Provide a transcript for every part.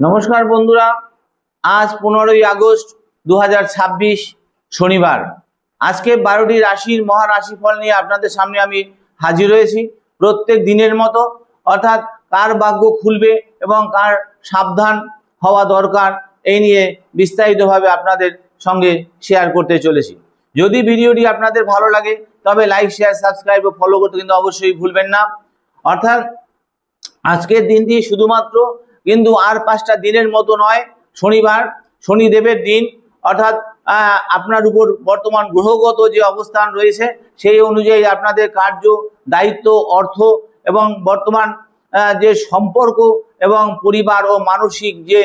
নমস্কার বন্ধুরা, আজ 15ই আগস্ট 2026 শনিবার। আজকে 12টি রাশির মহারাশিফল নিয়ে আপনাদের সামনে আমি হাজির হয়েছি। প্রত্যেক দিনের মতো, অর্থাৎ কার ভাগ্য খুলবে এবং কার সাবধান হওয়া দরকার, এই নিয়ে বিস্তারিতভাবে আপনাদের সঙ্গে শেয়ার করতে চলেছি। যদি ভিডিওটি আপনাদের ভালো লাগে তবে লাইক, শেয়ার, সাবস্ক্রাইব ও ফলো করতে কিন্তু অবশ্যই ভুলবেন না। অর্থাৎ আজকের দিনটি শুধুমাত্র কিন্তু আর 5টা দিনের মতো নয়, শনিবার, শনিদেবের দিন। অর্থাৎ আপনার উপর বর্তমান গ্রহগত যে অবস্থান রয়েছে সেই অনুযায়ী আপনাদের কার্য, দায়িত্ব, অর্থ এবং বর্তমান যে সম্পর্ক এবং পরিবার ও মানসিক যে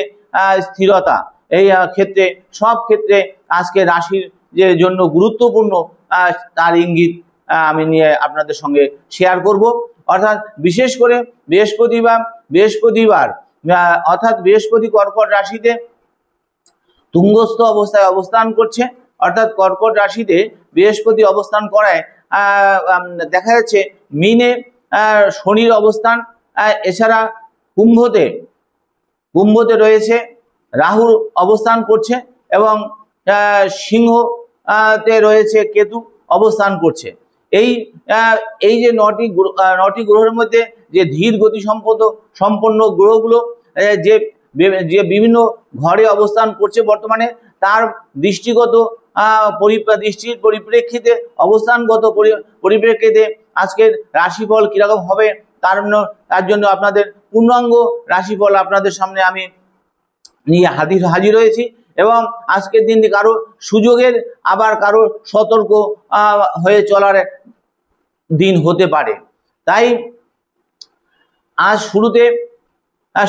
স্থিরতা, এই ক্ষেত্রে সব ক্ষেত্রে আজকে রাশির যে জন্য গুরুত্বপূর্ণ তার ইঙ্গিত আমি নিয়ে আপনাদের সঙ্গে শেয়ার করব। অর্থাৎ বিশেষ করে বৃহস্পতিবার অর্থাৎ বৃহস্পতি কর্কট রাশিতে তুঙ্গস্থ অবস্থায় অবস্থান করছে। অর্থাৎ কর্কট রাশিতে বৃহস্পতি অবস্থান করায় দেখা যাচ্ছে মিনে শনির অবস্থান, এছাড়া কুম্ভতে রয়েছে রাহু অবস্থান করছে এবং সিংহতে রয়েছে কেতু অবস্থান করছে। এই যে নটি গ্রহের মধ্যে যে ধীর গতি সম্পন্ন গ্রহগুলো যে বিভিন্ন ঘরে অবস্থান করছে বর্তমানে, তার দৃষ্টির পরিপ্রেক্ষিতে, অবস্থানগত পরিপ্রেক্ষিতে আজকের রাশিফল কিরকম হবে তার জন্য আপনাদের পূর্ণাঙ্গ রাশিফল আপনাদের সামনে আমি নিয়ে হাজির হয়েছি। এবং আজকের দিনটি কারো সুযোগের, আবার কারো সতর্ক হয়ে চলার দিন হতে পারে। তাই আজ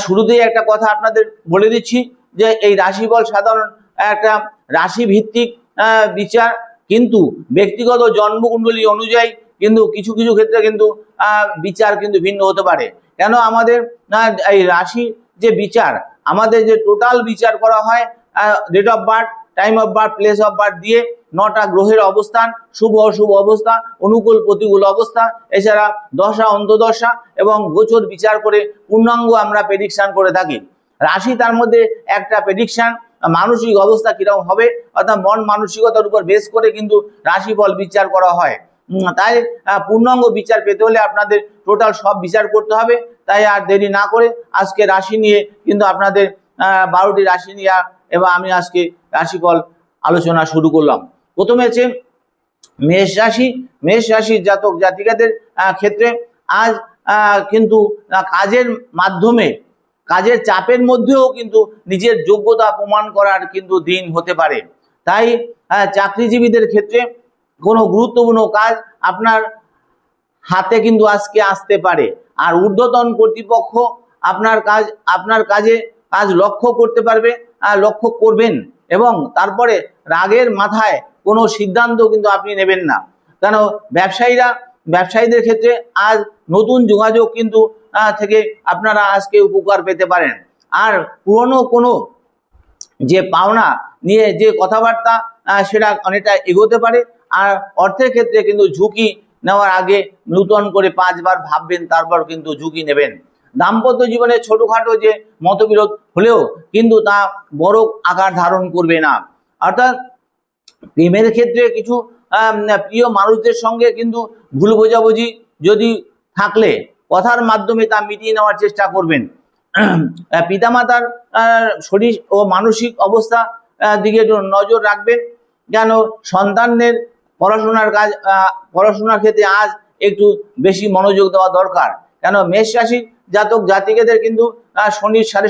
শুরুতেই একটা কথা আপনাদের বলে দিচ্ছি যে এই রাশিফল সাধারণ একটা রাশি ভিত্তিক বিচার, কিন্তু ব্যক্তিগত জন্মকুণ্ডলী অনুযায়ী কিন্তু কিছু কিছু ক্ষেত্রে কিন্তু বিচার কিন্তু ভিন্ন হতে পারে। কেন আমাদের এই রাশি যে বিচার, আমাদের যে টোটাল বিচার করা হয় date of birth, time of birth, place of birth দিয়ে 9টা গ্রহের অবস্থান, শুভ অশুভ অবস্থা, অনুকূল প্রতিকূল অবস্থা, এছাড়া দশা অন্তদশা এবং গোচর বিচার করে পূর্ণাঙ্গ আমরা প্রেডিকশন করে থাকি। রাশি তার মধ্যে একটা প্রেডিকশন, মানসিক অবস্থা কিরকম হবে, অর্থাৎ মন মানসিকতার উপর বেস করে কিন্তু রাশিফল বিচার করা হয়। তাই পূর্ণাঙ্গ বিচার পেতে হলে আপনাদের টোটাল সব বিচার করতে হবে। তাই আর দেরি না করে আজকে রাশি নিয়ে কিন্তু আপনাদের 12টি রাশি নিয়ে এবং আমি আজকে রাশিফল আলোচনা শুরু করলাম। প্রথমে আছে মেষ রাশির জাতক জাতিকাদের ক্ষেত্রে আজ কিন্তু কাজের মাধ্যমে, কাজের চাপের মধ্যেও কিন্তু নিজের যোগ্যতা প্রমাণ করার কিন্তু দিন হতে পারে। তাই চাকরিজীবীদের ক্ষেত্রে কোনো গুরুত্বপূর্ণ কাজ আপনার হাতে কিন্তু আজকে আসতে পারে। আর ঊর্ধ্বতন কর্তৃপক্ষ আপনার কাজ লক্ষ্য করবেন এবং তারপরে রাগের মাথায় কোনো সিদ্ধান্ত কিন্তু আপনি নেবেন না। কেন ব্যবসায়ীদের ক্ষেত্রে আজ নতুন যোগাযোগ কিন্তু থেকে আপনারা আজকে উপকার পেতে পারেন। আর পুরনো কোনো যে পাওনা নিয়ে যে কথাবার্তা সেটা অনেকটা এগোতে পারে। আর অর্থের ক্ষেত্রে কিন্তু ঝুঁকি নেওয়ার আগে নূতন করে 5বার ভাববেন, তারপর কিন্তু ঝুঁকি নেবেন। দাম্পত্য জীবনে ছোটখাটো যে মতবিরোধ হলেও কিন্তু তা বড় আকার ধারণ করবে না। অর্থাৎ প্রেমের ক্ষেত্রে কিছু প্রিয় মানুষদের সঙ্গে কিন্তু ভুল বোঝাবুঝি যদি থাকলে কথার মাধ্যমে তা মিটিয়ে নেওয়ার চেষ্টা করবেন। পিতামাতার শরীর ও মানসিক অবস্থা দিকে নজর রাখবেন। যেন সন্তানদের পড়াশোনার ক্ষেত্রে আজ একটু বেশি মনোযোগ দেওয়া দরকার। কেন মেষ রাশির জাতক জাতিকাদের কিন্তু শনির সাড়ে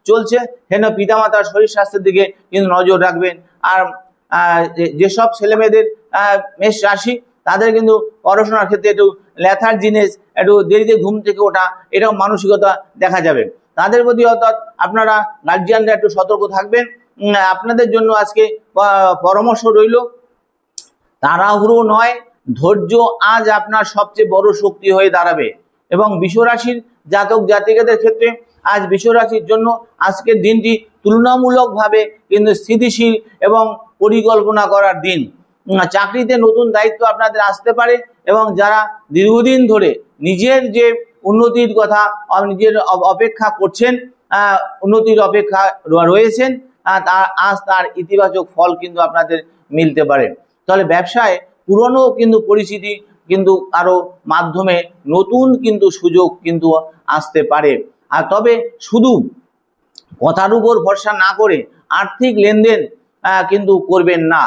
চলছে, কেন পিতামাতার শরীর স্বাস্থ্যের দিকে কিন্তু নজর রাখবেন। আর যেসব ছেলেমেয়েদের মেষ রাশি, তাদের কিন্তু পড়াশোনার ক্ষেত্রে একটু লেথার্জিনেস, একটু দেরিতে ঘুম থেকে ওঠা, এরকম মানসিকতা দেখা যাবে তাদের প্রতি। অর্থাৎ আপনারা গার্জিয়ানরা একটু সতর্ক থাকবেন। আপনাদের জন্য আজকে পরামর্শ রইল, তাড়াহুড়ো নয়, ধৈর্য আজ আপনার সবচেয়ে বড় শক্তি হয়ে দাঁড়াবে। এবং বিশ্বরাশির জাতক জাতিকাদের ক্ষেত্রে আজ বিশ্বরাশির জন্য আজকের দিনটি তুলনামূলকভাবে কিন্তু স্থিতিশীল এবং পরিকল্পনা করার দিন। চাকরিতে নতুন দায়িত্ব আপনাদের আসতে পারে এবং যারা দীর্ঘদিন ধরে নিজের যে উন্নতির কথা নিজের অপেক্ষা করছেন, উন্নতির অপেক্ষা রয়েছেন, আজ তার ইতিবাচক ফল কিন্তু আপনাদের মিলতে পারে। তাহলে ব্যবসায় পুরনো কিন্তু পরিস্থিতি কিন্তু আরো মাধ্যমে নতুন কিন্তু সুযোগ কিন্তু আসতে পারে। আর তবে শুধু কথার উপর ভরসা না করে আর্থিক লেনদেন কিন্তু করবেন না।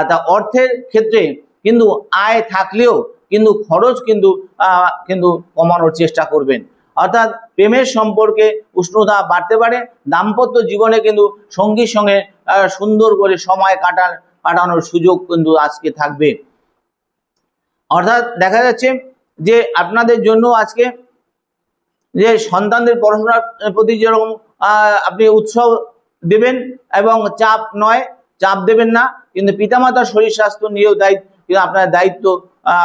তা অর্থের ক্ষেত্রে কিন্তু আয় থাকলেও কিন্তু খরচ কিন্তু কমানোর চেষ্টা করবেন। অর্থাৎ প্রেমের সম্পর্কে উষ্ণতা বাড়তে পারে, দাম্পত্য জীবনে কিন্তু সঙ্গীর সঙ্গে সুন্দর করে সময় কাটানোর সুযোগ কিন্তু আজকে থাকবে। অর্থাৎ দেখা যাচ্ছে যে আপনাদের জন্য আজকে যে সন্তানদের পড়াশোনার প্রতি যেরকম আপনি উৎসাহ দেবেন এবং চাপ দেবেন না, কিন্তু পিতামাতার শরীর স্বাস্থ্য নিয়েও আপনার দায়িত্ব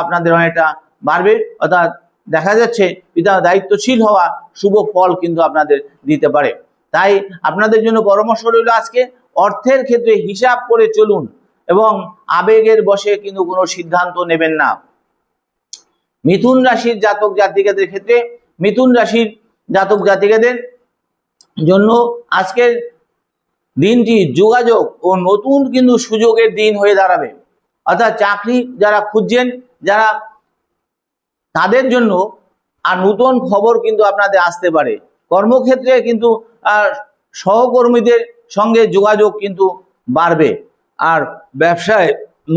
আপনাদের অনেকটা বাড়বে। অর্থাৎ দেখা যাচ্ছে পিতা দায়িত্বশীল হওয়া শুভ ফল কিন্তু আপনাদের দিতে পারে। তাই আপনাদের জন্য পরামর্শ রইল আজকে অর্থের ক্ষেত্রে হিসাব করে চলুন এবং আবেগের বশে কিন্তু কোনো সিদ্ধান্ত নেবেন না। মিথুন রাশির জাতক জাতিকাদের ক্ষেত্রে মিথুন রাশির জাতক জাতিকাদের জন্য আজকের দিনটি যোগাযোগ ও নতুন কিন্তু সুযোগের দিন হয়ে দাঁড়াবে। অর্থাৎ চাকরি যারা খুঁজছেন যারা তাদের জন্য আর নতুন খবর কিন্তু আপনাদের আসতে পারে। কর্মক্ষেত্রে কিন্তু সহকর্মীদের সঙ্গে যোগাযোগ কিন্তু বাড়বে। আর ব্যবসায়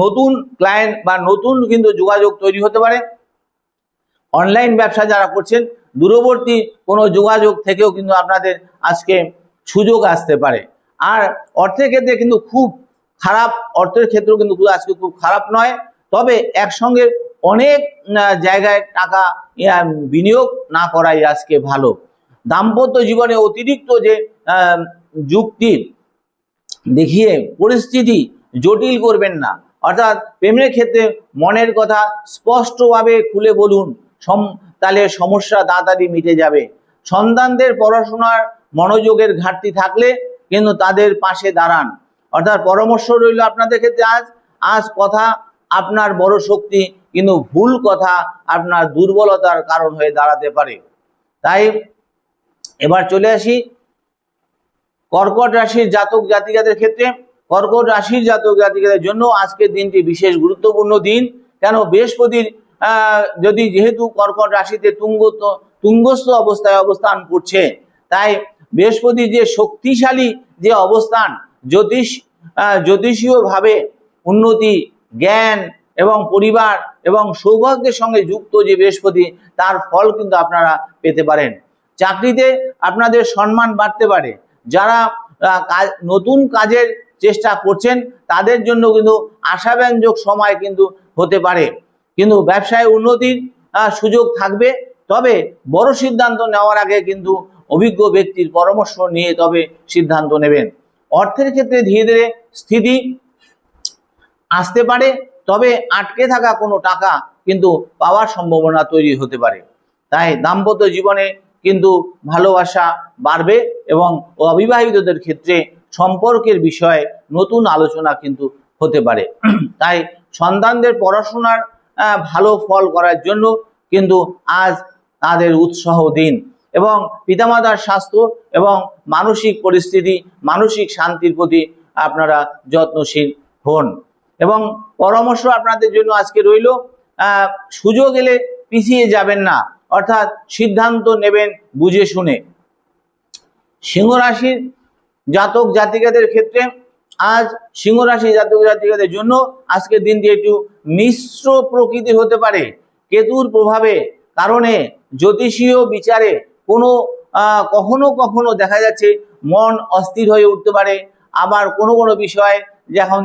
নতুন ক্লায়েন্ট বা নতুন কিন্তু যোগাযোগ তৈরি হতে পারে। অনলাইন ব্যবসা যারা করছেন দূরবর্তী কোনো যোগাযোগ থেকেও কিন্তু আপনাদের আজকে সুযোগ আসতে পারে। আর অর্থের ক্ষেত্রে কিন্তু খুব খারাপ, অর্থের ক্ষেত্রেও কিন্তু আজকে খুব খারাপ নয়, তবে একসঙ্গে অনেক জায়গায় টাকা বিনিয়োগ না করাই আজকে ভালো। দাম্পত্য জীবনে অতিরিক্ত যে যুক্তি দেখিয়ে পরিস্থিতি জটিল করবেন না। অর্থাৎ প্রেমের ক্ষেত্রে মনের কথা স্পষ্টভাবে খুলে বলুন, তাহলে সমস্যা তাড়াতাড়ি মিটে যাবে। সন্তানদের পড়াশোনার মনোযোগের ঘাটতি থাকলে কিন্তু তাদের পাশে দাঁড়ান। অর্থাৎ পরামর্শ রইল আপনাদের ক্ষেত্রে আজ কথা আপনার বড় শক্তি, কিন্তু ভুল কথা আপনার দুর্বলতার কারণ হয়ে দাঁড়াতে পারে। তাই এবার চলে আসি কর্কট রাশির জাতক জাতিকাদের ক্ষেত্রে। কর্কট রাশির জাতক জাতিকাদের জন্য আজকের দিনটি বিশেষ গুরুত্বপূর্ণ দিন। কেন? বৃহস্পতির যেহেতু কর্কট রাশিতে তুঙ্গস্থ অবস্থায় অবস্থান করছে, তাই বৃহস্পতির যে শক্তিশালী যে অবস্থান, জ্যোতিষীয় ভাবে উন্নতি, জ্ঞান এবং পরিবার এবং সৌভাগ্যের সঙ্গে যুক্ত যে বৃহস্পতি, তার ফল কিন্তু আপনারা পেতে পারেন। চাকরিতে আপনাদের সম্মান বাড়তে পারে। যারা নতুন কাজের চেষ্টা করছেন তাদের জন্য কিন্তু আশাব্যঞ্জক সময় কিন্তু হতে পারে। কিন্তু ব্যবসায় উন্নতির সুযোগ থাকবে, তবে বড় সিদ্ধান্ত নেওয়ার আগে কিন্তু অভিজ্ঞ ব্যক্তির পরামর্শ নিয়ে তবে সিদ্ধান্ত নেবেন। অর্থের ক্ষেত্রে ধীরে ধীরে স্থিতি আসতে পারে, তবে আটকে থাকা কোনো টাকা কিন্তু পাওয়ার সম্ভাবনা তৈরি হতে পারে। তাই দাম্পত্য জীবনে কিন্তু ভালোবাসা বাড়বে এবং অবিবাহিতদের ক্ষেত্রে সম্পর্কের বিষয়ে নতুন আলোচনা কিন্তু হতে পারে। তাই সন্তানদের পড়াশোনার ভালো ফল করার জন্য কিন্তু আজ তাদের উৎসাহ দিন এবং পিতামাতার স্বাস্থ্য এবং মানসিক পরিস্থিতি, মানসিক শান্তির প্রতি আপনারা যত্নশীল হন। এবং পরামর্শ আপনাদের জন্য আজকে রইল সুযোগ এলে পিছিয়ে যাবেন না, অর্থাৎ সিদ্ধান্ত নেবেন বুঝে শুনে। সিংহ রাশির জাতক জাতিকাদের ক্ষেত্রে আজ সিংহ রাশি জাতক জাতিকাদের জন্য আজকের দিনটি একটু মিশ্র প্রকৃতির হতে পারে। কেতুর প্রভাবে কারণে জ্যোতিষীয় বিচারে কখনো কখনো দেখা যাচ্ছে মন অস্থির হয়ে উঠতে পারে, আবার কোনো কোনো বিষয়ে যখন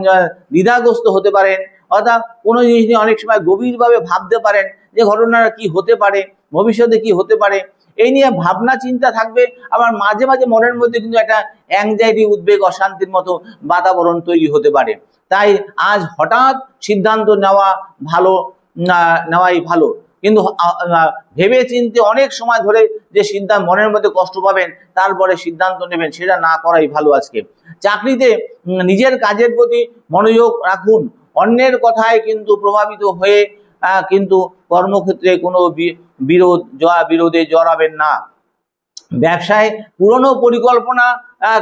দ্বিধাগ্রস্ত হতে পারেন, অর্থাৎ কোনো জিনিস নিয়ে অনেক সময় গভীরভাবে ভাবতে পারেন যে ঘটনাটা কি হতে পারে, ভবিষ্যতে কি হতে পারে, এই নিয়ে ভাবনা চিন্তা থাকবে। আবার মাঝে মাঝে মনের মধ্যে কিন্তু একটা অ্যাংজাইটি, উদ্বেগ, অশান্তির মতো বাতাবরণ তৈরি হতে পারে। তাই আজ হঠাৎ সিদ্ধান্ত নেওয়াই ভালো, কিন্তু ভেবে চিন্তে অনেক সময় ধরে যে সিদ্ধান্ত মনের মধ্যে কষ্ট পাবেন তারপরে সিদ্ধান্ত নেবেন, সেটা না করাই ভালো। আজকে চাকরিতে নিজের কাজের প্রতি মনোযোগ রাখুন, অন্যের কথায় কিন্তু প্রভাবিত হয়ে কিন্তু কর্মক্ষেত্রে কোনো বিরোধে জড়াবেন না। ব্যবসায় পুরনো পরিকল্পনা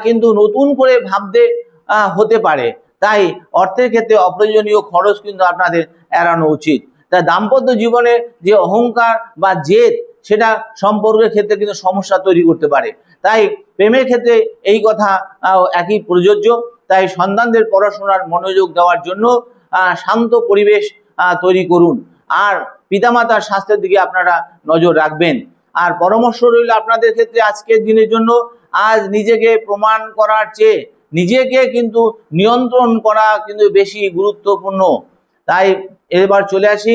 কিন্তু নতুন করে ভাবতে হতে পারে, তাই অর্থের ক্ষেত্রে অপ্রয়োজনীয় খরচ কিন্তু আপনাদের এড়ানো উচিত। তাই দাম্পত্য জীবনে যে অহংকার বা জেদ সেটা সম্পর্কের ক্ষেত্রে কিন্তু সমস্যা তৈরি করতে পারে। তাই প্রেমের ক্ষেত্রে এই কথা একই প্রযোজ্য। তাই সন্তানদের পড়াশোনার মনোযোগ দেওয়ার জন্য শান্ত পরিবেশ তৈরি করুন, আর পিতামাতার স্বাস্থ্যের দিকে আপনারা নজর রাখবেন। আর পরামর্শ রইল আপনাদের ক্ষেত্রে আজকের দিনের জন্য, আজ নিজেকে প্রমাণ করার চেয়ে নিজেকে কিন্তু নিয়ন্ত্রণ করা কিন্তু বেশি গুরুত্বপূর্ণ। তাই এবার চলে আসি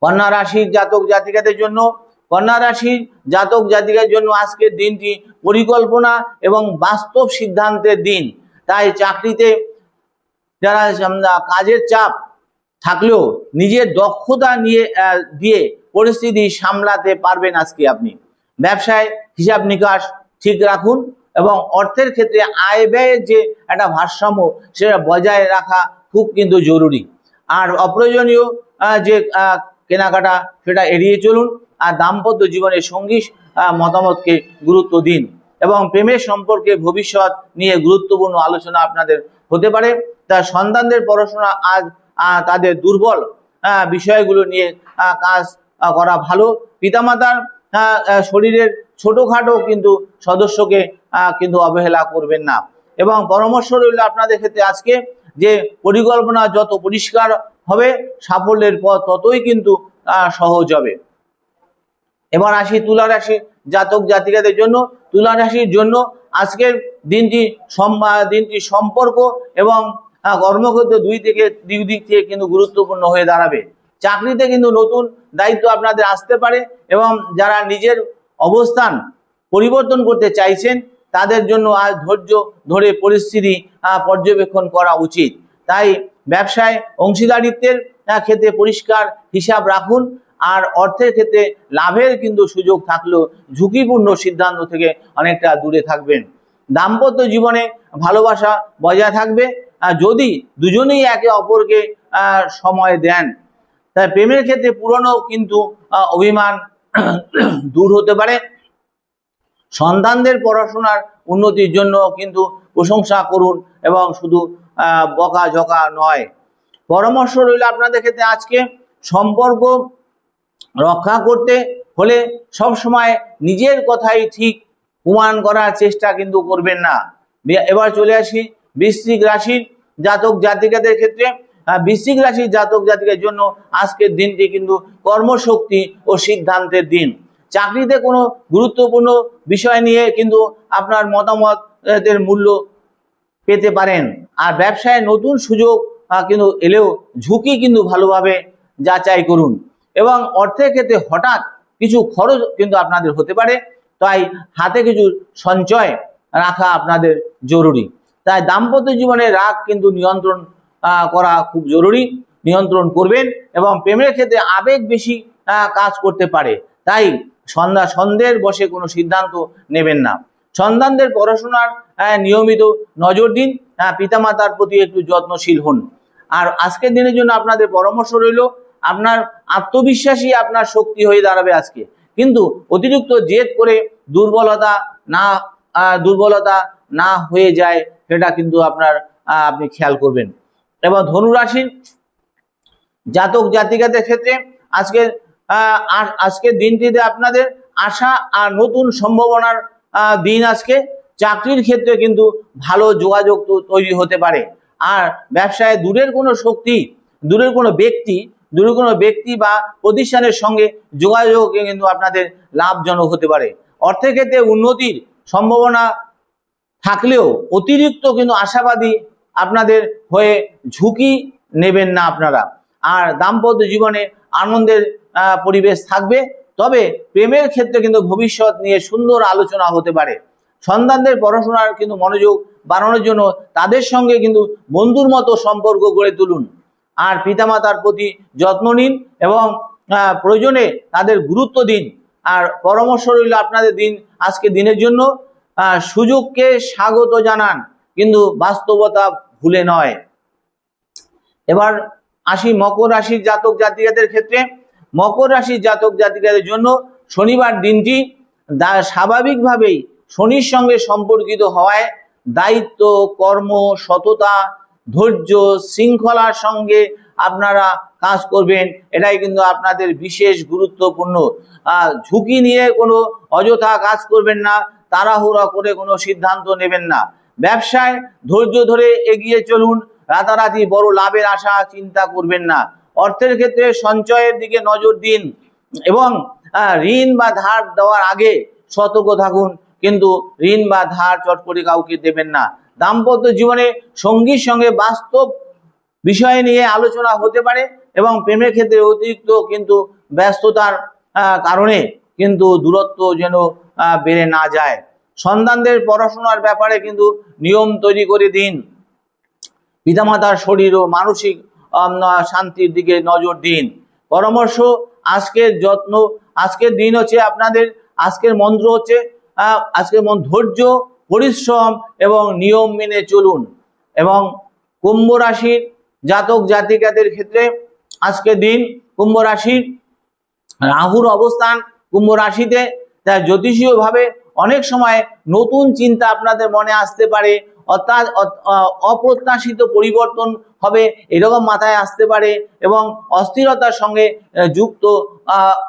কন্যা রাশির জাতক জাতিকাদের জন্য। কন্যা রাশির জাতক জাতিকার জন্য আজকের দিনটি পরিকল্পনা এবং বাস্তব সিদ্ধান্তের দিন। তাই চাকরিতে যারা কাজের চাপ থাকলেও নিজের দক্ষতা দিয়ে পরিস্থিতি সামলাতে পারবেন আজকে আপনি। ব্যবসায় হিসাব নিকাশ ঠিক রাখুন এবং অর্থের ক্ষেত্রে আয় ব্যয়ের যে একটা ভারসাম্য সেটা বজায় রাখা খুব কিন্তু জরুরি। আর অপ্রয়োজনীয় যে কেনাকাটা সেটা এড়িয়ে চলুন। আর দাম্পত্য জীবনের সঙ্গী মতামতকে গুরুত্ব দিন এবং প্রেমের সম্পর্কে ভবিষ্যৎ নিয়ে গুরুত্বপূর্ণ আলোচনা আপনাদের হতে পারে। তা সন্তানদের পড়াশোনা আজ তাদের দুর্বল বিষয়গুলো নিয়ে কাজ করা ভালো। পিতামাতার শরীরের ছোটখাটো কিন্তু সদস্যকে কিন্তু অবহেলা করবেন না। এবং পরামর্শ রইল আপনাদের ক্ষেত্রে আজকে যে পরিকল্পনা যত পরিষ্কার হবে সাফল্যের পথ ততই কিন্তু সহজ হবে। এবার আসি তুলা রাশি জাতক জাতিকাদের জন্য। তুলা রাশির জন্য আজকের দিনটি সম্পর্ক এবং কর্মক্ষেত্রে দুই দিক থেকে কিন্তু গুরুত্বপূর্ণ হয়ে দাঁড়াবে। চাকরিতে কিন্তু নতুন দায়িত্ব আপনাদের আসতে পারে এবং যারা নিজের অবস্থান পরিবর্তন করতে চাইছেন তাদের জন্য আজ ধৈর্য ধরে পরিস্থিতি পর্যবেক্ষণ করা উচিত। তাই ব্যবসায় অংশীদারিত্বের ক্ষেত্রে পরিষ্কার হিসাব রাখুন, আর অর্থের ক্ষেত্রে লাভের কিন্তু সুযোগ থাকলেও ঝুঁকিপূর্ণ সিদ্ধান্ত থেকে অনেকটা দূরে থাকবেন। দাম্পত্য জীবনে ভালোবাসা বজায় থাকবে যদি দুজনেই একে অপরকে সময় দেন। তাই প্রেমের ক্ষেত্রে পুরনো কিন্তু অভিমান দূর হতে পারে। সন্তানদের পড়াশোনার উন্নতির জন্য কিন্তু প্রশংসা করুন এবং শুধু বকাঝকা নয়। পরামর্শ রইল আপনাদের ক্ষেত্রে আজকে সম্পর্ক রক্ষা করতে হলে সব সময় নিজের কথাই ঠিক প্রমাণ করার চেষ্টা কিন্তু করবেন না। এবার চলে আসি বৃশ্চিক রাশির জাতক জাতিকাদের ক্ষেত্রে। বৃশ্চিক রাশির জাতক জাতিকার জন্য আজকের দিনটি কিন্তু কর্মশক্তি ও সিদ্ধান্তের দিন। চাকরিতে কোনো গুরুত্বপূর্ণ বিষয় নিয়ে কিন্তু আপনার মতামতের মূল্য পেতে পারেন। আর ব্যবসায় নতুন সুযোগ কিন্তু এলেও ঝুঁকি কিন্তু ভালোভাবে যাচাই করুন এবং অর্থের ক্ষেত্রে হঠাৎ কিছু খরচ কিন্তু আপনাদের হতে পারে, তাই হাতে কিছু সঞ্চয় রাখা আপনাদের জরুরি। তাই দাম্পত্য জীবনে রাগ কিন্তু নিয়ন্ত্রণ করা খুব জরুরি, নিয়ন্ত্রণ করবেন। এবং প্রেমের ক্ষেত্রে আবেগ বেশি কাজ করতে পারে, তাই সন্দেহের বশে কোনো সিদ্ধান্ত নেবেন না। সন্তানদের পড়াশোনার নিয়মিত নজর দিন, পিতামাতার প্রতি একটু যত্নশীল হন। আর আজকের দিনের জন্য আপনাদের পরামর্শ রইল আপনার আত্মবিশ্বাসী আপনার শক্তি হয়ে দাঁড়াবে আজকে, কিন্তু অতিরিক্ত জেদ করে দুর্বলতা না হয়ে যায় সেটা কিন্তু আপনি খেয়াল করবেন। এবং ধনুরাশির জাতক জাতিকাদের ক্ষেত্রে আজকের দিনটিতে আপনাদের আশা আর নতুন সম্ভাবনার দিন। আজকে চাকরির ক্ষেত্রে কিন্তু ভালো যোগাযোগ তৈরি হতে পারে। আর ব্যবসায় দূরের কোনো ব্যক্তি বা প্রতিষ্ঠানের সঙ্গে যোগাযোগ কিন্তু আপনাদের লাভজনক হতে পারে। অর্থের ক্ষেত্রে উন্নতির সম্ভাবনা থাকলেও অতিরিক্ত কিন্তু আশাবাদী আপনাদের হয়ে ঝুঁকি নেবেন না আপনারা। আর দাম্পত্য জীবনে আনন্দের পরিবেশ থাকবে, তবে প্রেমের ক্ষেত্রে কিন্তু ভবিষ্যৎ নিয়ে সুন্দর আলোচনা হতে পারে। সন্তানদের পড়াশোনার কিন্তু মনোযোগ বাড়ানোর জন্য তাদের সঙ্গে কিন্তু বন্ধুর মতো সম্পর্ক গড়ে তুলুন। আর পিতামাতার প্রতি যত্ন নিন এবং প্রয়োজনে তাদের গুরুত্ব দিন। আর পরামর্শ রইল আপনাদের আজকে দিনের জন্য সুযোগকে স্বাগত জানান, কিন্তু বাস্তবতা ভুলে নয়। এবার আসি মকর রাশির জাতক জাতিকাদের ক্ষেত্রে। মকর রাশির জাতক জাতিকাদের জন্য শনিবার দিনটি স্বাভাবিকভাবেই শনির সঙ্গে সম্পর্কিত হওয়ায় দায়িত্ব, কর্ম, সততা, ধৈর্য, শৃঙ্খলার সঙ্গে আপনারা কাজ করবেন, এটাই কিন্তু আপনাদের বিশেষ গুরুত্বপূর্ণ। ঝুঁকি নিয়ে কোনো অযথা কাজ করবেন না, তাড়াহুড়া করে কোনো সিদ্ধান্ত নেবেন না। ব্যবসায় ধৈর্য ধরে এগিয়ে চলুন, রাতারাতি বড় লাভের আশা চিন্তা করবেন না। অর্থের ক্ষেত্রে সঞ্চয়ের দিকে নজর দিন এবং ঋণ বা ধার দেওয়ার আগে সতর্ক থাকুন, কিন্তু ঋণ বা ধার চট করে কাউকে দেবেন না। দাম্পত্য জীবনে সঙ্গীর সঙ্গে বাস্তব বিষয় নিয়ে আলোচনা হতে পারে এবং প্রেমের ক্ষেত্রে অতিরিক্ত কিন্তু ব্যস্ততার কারণে কিন্তু দূরত্ব যেন বেড়ে না যায়। সন্তানদের পড়াশোনার ব্যাপারে কিন্তু নিয়ম তৈরি করে দিন। পিতামাতার শরীর ও মানসিক শান্তির দিকে নজর দিন। পরামর্শ, আজকের যত্ন, আজকের দিন হচ্ছে আপনাদের, আজকের মন্ত্র হচ্ছে ধৈর্য, পরিশ্রম এবং নিয়ম মেনে চলুন। এবং কুম্ভ রাশির জাতক জাতিকাদের ক্ষেত্রে আজকের দিন, কুম্ভ রাশির রাহুর অবস্থান কুম্ভ রাশিতে, তাই জ্যোতিষীয় ভাবে অনেক সময় নতুন চিন্তা আপনাদের মনে আসতে পারে, অর্থাৎ অপ্রত্যাশিত পরিবর্তন হবে এরকম মাথায় আসতে পারে এবং অস্থিরতার সঙ্গে যুক্ত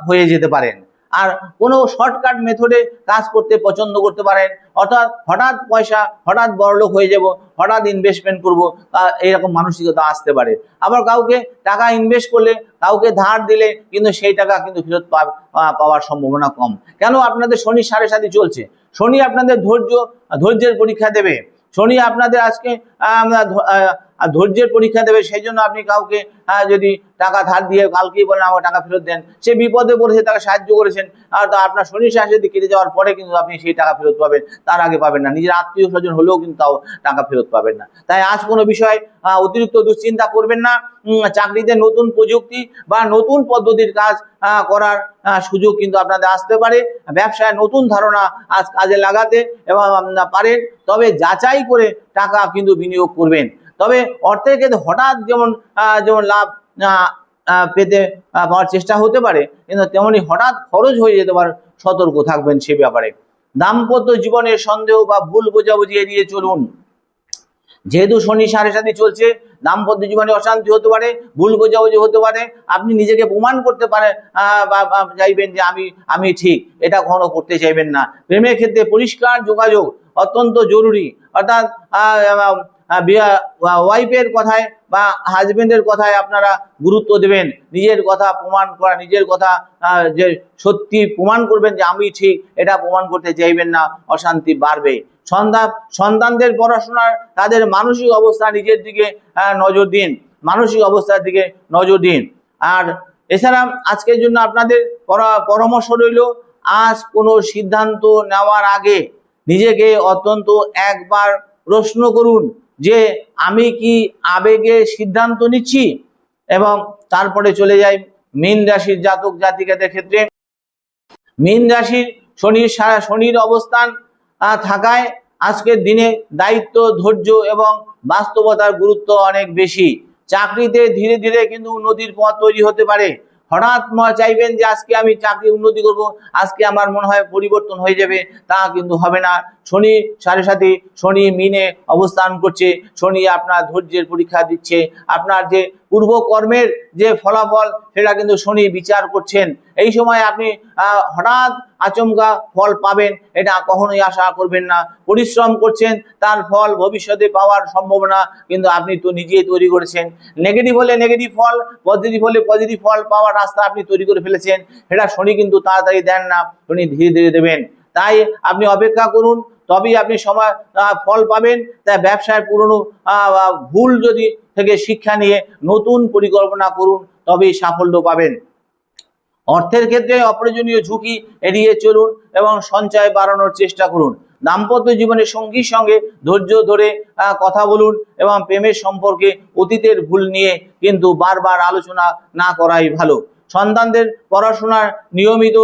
হয়ে যেতে পারেন। আর কোনো শর্টকাট মেথডে কাজ করতে পছন্দ করতে পারেন, অর্থাৎ হঠাৎ পয়সা, হঠাৎ বড়লোক হয়ে যাব, হঠাৎ ইনভেস্টমেন্ট করব, এরকম মানসিকতা আসতে পারে। আবার কাউকে টাকা ইনভেস্ট করলে, কাউকে ধার দিলে কিন্তু সেই টাকা কিন্তু ফেরত পাওয়ার সম্ভাবনা কম। কেন? আপনাদের শনি 7.5 চলছে। শনি আপনাদের ধৈর্যের পরীক্ষা দেবে। শনি আপনাদের আজকে ধৈর্যের পরীক্ষা দেবে। সেই জন্য আপনি কাউকে যদি টাকা ধার দিয়ে কালকেই বলেন আমার টাকা ফেরত দেন, সে বিপদে পড়েছে, তাকে সাহায্য করেছেন, আর আপনার শনি শাসিতে কেটে যাওয়ার পরে কিন্তু আপনি সেই টাকা ফেরত পাবেন, তার আগে পাবেন না। নিজের আত্মীয় স্বজন হলেও কিন্তু তাও টাকা ফেরত পাবেন না। তাই আজ কোনো বিষয় অতিরিক্ত দুশ্চিন্তা করবেন না। চাকরিতে নতুন প্রযুক্তি বা নতুন পদ্ধতির কাজ করার সুযোগ কিন্তু আপনাদের আসতে পারে। ব্যবসায় নতুন ধারণা আজ কাজে লাগাতে এবং পারেন, তবে যাচাই করে টাকা কিন্তু বিনিয়োগ করবেন। তবে অর্থের ক্ষেত্রে হঠাৎ যেমন লাভ পাওয়ার চেষ্টা হতে পারে, কিন্তু তেমনি হঠাৎ খরচ হয়ে যেতে পারে, সতর্ক থাকবেন সে ব্যাপারে। দাম্পত্য জীবনে সন্দেহ বা ভুল বোঝাবুঝি এড়িয়ে চলুন। যেহেতু শনি 7.5 চলছে, দাম্পত্য জীবনে অশান্তি হতে পারে, ভুল বোঝাবুঝি হতে পারে। আপনি নিজেকে প্রমাণ করতে পারে চাইবেন যে আমি ঠিক, এটা কখনো করতে চাইবেন না। প্রেমের ক্ষেত্রে পরিষ্কার যোগাযোগ অত্যন্ত জরুরি, অর্থাৎ ওয়াইফের কথায় বা হাজবেন্ডের কথায় আপনারা গুরুত্ব দেবেন। নিজের কথা প্রমাণ করা, নিজের কথা যে সত্যি প্রমাণ করবেন যে আমি ঠিক, এটা প্রমাণ করতে চাইবেন না, অশান্তি বাড়বে। সন্তানদের পড়াশোনার, তাদের মানসিক অবস্থা, নিজের দিকে নজর দিন, মানসিক অবস্থার দিকে নজর দিন। আর এছাড়া আজকের জন্য আপনাদের পরামর্শ রইল, আজ কোনো সিদ্ধান্ত নেওয়ার আগে নিজেকে অত্যন্ত একবার প্রশ্ন করুন যে আমি কি আবেগে সিদ্ধান্ত নিচ্ছি। এবং তারপরে চলে যাই মীন রাশির জাতক জাতিকাদের ক্ষেত্রে। মীন রাশির শনির অবস্থান থাকায় আজকের দিনে দায়িত্ব, ধৈর্য এবং বাস্তবতার গুরুত্ব অনেক বেশি। চাকরিতে ধীরে ধীরে কিন্তু উন্নতির পথ তৈরি হতে পারে। হঠাৎ চাইবেন যে আজকে আমি চাকরি উন্নতি করব, আজকে আমার মনে হয় পরিবর্তন হয়ে যাবে, তা কিন্তু হবে না। শনি 7.5, শনি মিনে অবস্থান করছে, শনি আপনার ধৈর্যের পরীক্ষা দিচ্ছে। আপনার যে পূর্বকর্মের যে ফলাফল, সেটা কিন্তু শনি বিচার করছেন। এই সময় আপনি হঠাৎ আচমকা ফল পাবেন, এটা কখনোই আশা করবেন না। পরিশ্রম করছেন, তার ফল ভবিষ্যতে পাওয়ার সম্ভাবনা কিন্তু আপনি তো নিজেই তৈরি করেছেন। নেগেটিভ হলে নেগেটিভ ফল, পজিটিভ হলে পজিটিভ ফল পাওয়ার রাস্তা আপনি তৈরি করে ফেলেছেন। এটা শনি কিন্তু তাড়াতাড়ি দেন না, শনি ধীরে ধীরে দেবেন। তাই আপনি অপেক্ষা করুন, তবেই আপনি সময় ফল পাবেন। তাই ব্যবসায় পুরনো ভুল যদি থেকে শিক্ষা নিয়ে নতুন পরিকল্পনা করুন, তবেই সাফল্য পাবেন। অর্থের ক্ষেত্রে অপ্রয়োজনীয় ঝুঁকি এড়িয়ে চলুন এবং সঞ্চয় বাড়ানোর চেষ্টা করুন। দাম্পত্য জীবনে সঙ্গীর সঙ্গে ধৈর্য ধরে কথা বলুন এবং প্রেমের সম্পর্কে অতীতের ভুল নিয়ে কিন্তু বারবার আলোচনা না করাই ভালো। সন্তানদের পড়াশোনার নিয়মিত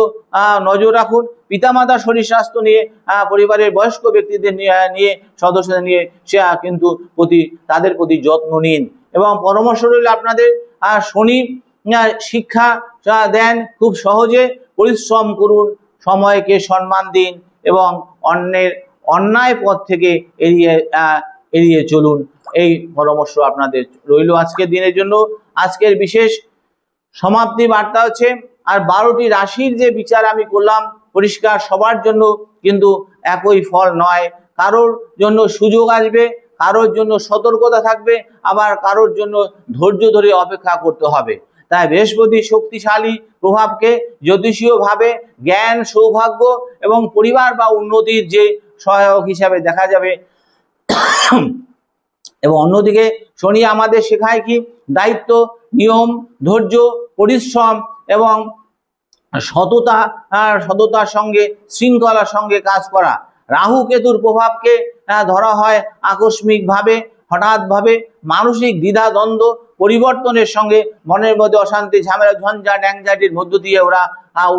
নজর রাখুন। পিতামাতার শরীর স্বাস্থ্য নিয়ে, পরিবারের বয়স্ক ব্যক্তিদের নিয়ে সদস্যদের নিয়ে সে কিন্তু তাদের প্রতি যত্ন নিন। এবং পরামর্শ রইল আপনাদের, শনি শিক্ষা দেন খুব সহজে, পরিশ্রম করুন, সময়কে সম্মান দিন এবং অন্যের অন্যায় পথ থেকে এড়িয়ে চলুন। এই পরামর্শ আপনাদের রইল আজকের দিনের জন্য। আজকের বিশেষ সমাপ্তি বার্তা হচ্ছে, আর 12টি রাশির যে বিচার আমি করলাম পরিষ্কার সবার জন্য কিন্তু একই ফল নয়। কারোর জন্য সুযোগ আসবে, কারোর জন্য সতর্কতা থাকবে, আবার কারোর জন্য ধৈর্য ধরে অপেক্ষা করতে হবে। তাই বৃহস্পতি শক্তিশালী প্রভাবকে জ্যোতিষীয় ভাবে জ্ঞান, সৌভাগ্য এবং পরিবার বা উন্নতির যে সহায়ক হিসাবে দেখা যাবে। এবং অন্যদিকে শনি আমাদের শেখায় কি? দায়িত্ব, নিয়ম, ধৈর্য, পরিশ্রম এবং সততার সঙ্গে শৃঙ্খলার সঙ্গে কাজ করা। রাহু কেতুর প্রভাবকে ধরা হয় আকস্মিকভাবে, হঠাৎভাবে মানসিক দ্বিধাদ্বন্দ্ব, পরিবর্তনের সঙ্গে মনের মধ্যে অশান্তি, ঝামেলা, ঝঞ্ঝাট, অ্যাংজাইটির মধ্য দিয়ে ওরা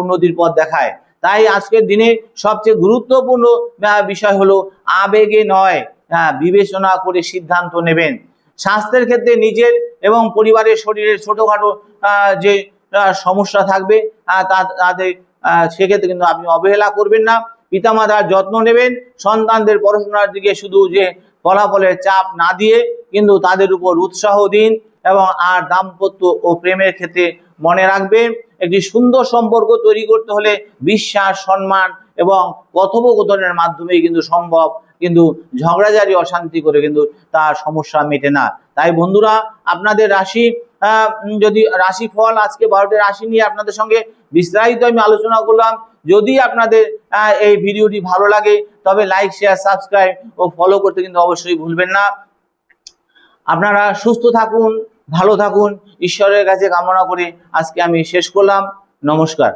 উন্নতির পথ দেখায়। তাই আজকের দিনে সবচেয়ে গুরুত্বপূর্ণ বিষয় হলো আবেগে নয়, বিবেচনা করে সিদ্ধান্ত নেবেন। স্বাস্থ্যের ক্ষেত্রে নিজের এবং পরিবারের শরীরের ছোটখাটো যে সমস্যা থাকবে তাদের সেক্ষেত্রে কিন্তু আপনি অবহেলা করবেন না। পিতামাতার যত্ন নেবেন, সন্তানদের পড়াশোনার দিকে শুধু যে ফলাফলের চাপ না দিয়ে কিন্তু তাদের উপর উৎসাহ দিন। এবং আর দাম্পত্য ও প্রেমের ক্ষেত্রে মনে রাখবেন, একটি সুন্দর সম্পর্ক তৈরি করতে হলে বিশ্বাস, সম্মান এবং কথোপকথনের মাধ্যমেই কিন্তু সম্ভব, কিন্তু ঝগড়াঝাড়ি, অশান্তি করে কিন্তু তার সমস্যা মেটে না। তাই বন্ধুরা, আপনাদের রাশি যদি রাশিফল আজকে 12টি রাশি নিয়ে আপনাদের সঙ্গে বিস্তারিত আমি আলোচনা করলাম। যদি আপনাদের এই ভিডিওটি ভালো লাগে তবে লাইক, শেয়ার, সাবস্ক্রাইব ও ফলো করতে কিন্তু অবশ্যই ভুলবেন না। আপনারা সুস্থ থাকুন, ভালো থাকুন, ঈশ্বরের কাছে কামনা করে আজকে আমি শেষ করলাম। নমস্কার।